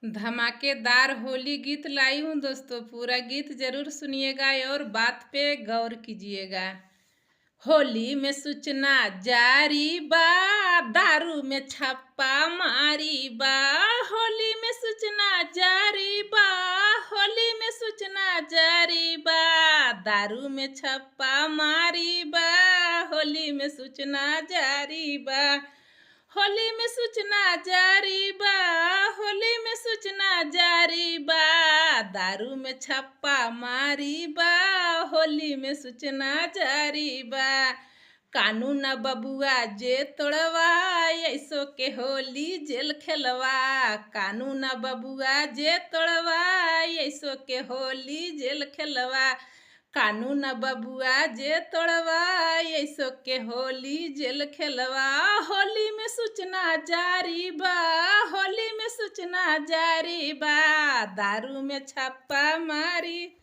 धमाकेदार होली गीत लाई हूँ दोस्तों। पूरा गीत जरूर सुनिएगा और बात पे गौर कीजिएगा। होली में सूचना जारी बा, दारू में छापा मारी बा। होली में सूचना जारी बा, होली में सूचना जारी बा। दारू में छापा मारी बा, होली में सूचना जारी बा। होली में सूचना जारी बा, होली में सूचना जारी बा। दारू में छापा मारी बा, होली में सूचना जारी बा। कानून बबुआ जे तोड़वा, ऐसो के होली जेल खेलवा। कानून बबुआ जे तोड़वा, ऐसो के होली जेल खेलवा। कानून बबुआ जे तोड़वा, ऐसो के होली जेल खेलवा। होली में सूचना जारी बा, होली में सूचना जारी बा। दारू में छापा मारी